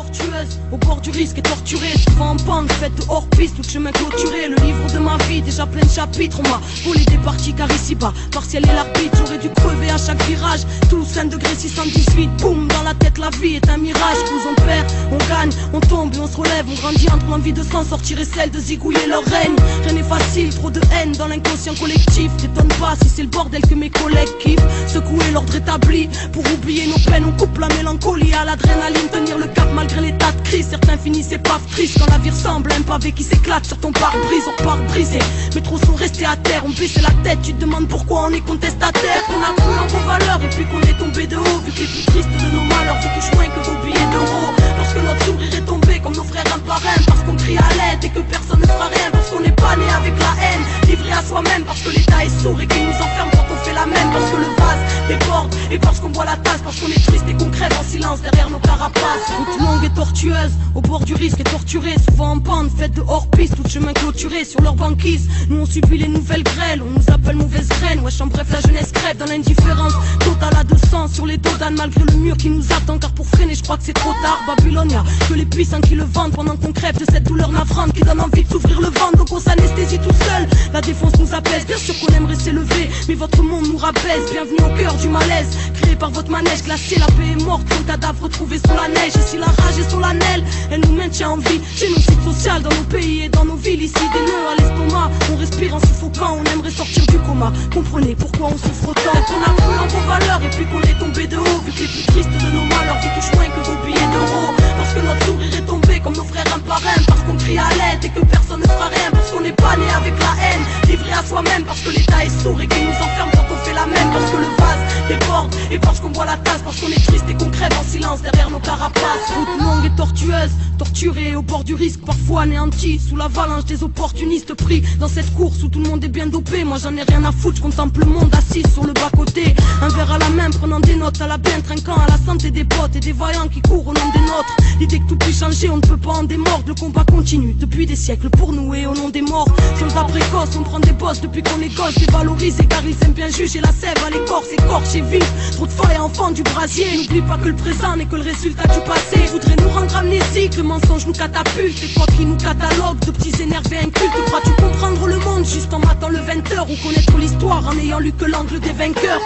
tortueuse, au bord du risque et torturée, souvent en pente, faite de hors-piste, tout chemin clôturé. Le livre de ma vie, déjà plein de chapitres, on m'a volé des parties car ici-bas, partiel et l'arbitre, j'aurais dû crever à chaque virage. Tous 1 degré 618, boum, dans la tête la vie est un mirage. Tous on perd, on gagne, on tombe et on se relève, on grandit entre l'envie de s'en sortir et celle de zigouiller leur règne. Rien n'est facile, trop de haine dans l'inconscient collectif. T'étonnes pas si c'est le bordel que mes collègues kiffent. Secouer l'ordre établi, pour oublier nos peines, on coupe la mélancolie à l'adrénaline. Tenir le cap malgré l'état de crise, certains finissent épave triste quand la vie ressemble à un pavé qui s'éclate sur ton pare-brise. On repart brisé, mais trop sont restés à terre, on baissait la tête, tu te demandes pourquoi on est contestataire. Qu'on a cru en vos valeurs et puis qu'on est tombé de haut, vu que les plus tristes de nos malheurs vous touchent moins que vos billets d'euros. Parce que notre sourire est tombé comme nos frères un par un, parce qu'on crie à l'aide et que personne ne fera rien, parce qu'on n'est pas né avec la haine, livré à soi-même, parce que l'état est sourd et qu'il nous enferme quand on fait la même, parce que le vase déborde et parce qu'on boit la tasse, parce qu'on est triste et qu'on crève en silence derrière nos carapaces. Route longue et tortueuse, au bord du risque et torturée, souvent en pente, faite de hors-piste, tout chemin clôturé sur leur banquise. Nous on subit les nouvelles grêles, on nous appelle mauvaise graine, wesh en bref la jeunesse crève dans l'indifférence totale à 200 sur les dos d'âne, malgré le mur qui nous attend, car pour freiner je crois que c'est trop tard. Babylone, y'a que les puissants qui le vendent pendant qu'on crève de cette douleur navrante qui donne envie de s'ouvrir le ventre, donc on s'anesthésie tout seul. La défense nous apaise, bien sûr qu'on aimerait s'élever, mais votre monde nous rabaisse. Bienvenue au cœur du malaise, créé par votre manège glacé, la paix est morte, son cadavre retrouvé sous la neige. Et si la rage est solennelle, elle nous maintient en vie. Génocide social dans nos pays et dans nos villes, ici des nœuds à l'estomac, on respire en suffoquant, on aimerait sortir du coma. Comprenez pourquoi on souffre autant, qu'on a cru en vos valeurs et puis qu'on est tombé de haut, vu que les plus tristes de nos malheurs vous touchent moins que vos billets d'euros. Parce que notre sourire est tombé comme nos frères un par un, parce qu'on crie à l'aide et que personne ne fera rien, parce qu'on n'est pas né avec la haine, livré à soi-même, parce que l'état est sourd et qu'il nous enferme quand on fait la même, parce que le vase déborde et parce qu'on boit la tasse, parce qu'on est triste et qu'on crève en silence derrière nos carapaces. Route longue et tortueuse, torturée au bord du risque, parfois anéantie sous l'avalanche des opportunistes pris dans cette course où tout le monde est bien dopé. Moi j'en ai rien à foutre, je contemple le monde assis sur le bas-côté, un verre à la main, prenant des notes à la bien, trinquant à la santé des potes et des voyants qui courent au nom des nôtres. L'idée que tout puisse changer, on ne peut pas en démordre, le combat continue depuis des siècles pour nous et au nom des morts. Soldats précoces, on prend des bosses depuis qu'on est gosse, dévalorisés car ils aiment bien juger la sève à l'écorce, écorché vif. Trop de folles et enfants du brasier, n'oublie pas que le présent n'est que le résultat du passé. Voudrais nous rendre amnésiques, le mensonge nous catapulte, et toi qui nous catalogue de petits énervés incultes. Crois-tu comprendre le monde juste en matant le 20h, ou connaître l'histoire en n'ayant lu que l'angle des vainqueurs?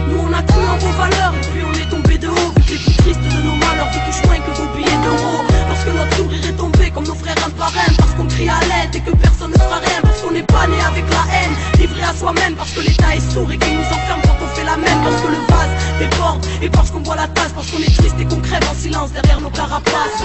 Nous on a cru en vos valeurs et puis on est tombé de haut, vu que les plus tristes de nos malheurs vous touchent moins que vos billets d'euros. Parce que notre sourire est tombé comme nos frères un par un, parce qu'on crie à l'aide et que personne ne fera rien, parce qu'on n'est pas né avec la haine, livré à soi-même, parce que l'état est sourd et qu'il nous enferme quand on fait la même, parce que le vase déborde et parce qu'on boit la tasse, parce qu'on est triste et qu'on crève en silence derrière nos carapaces.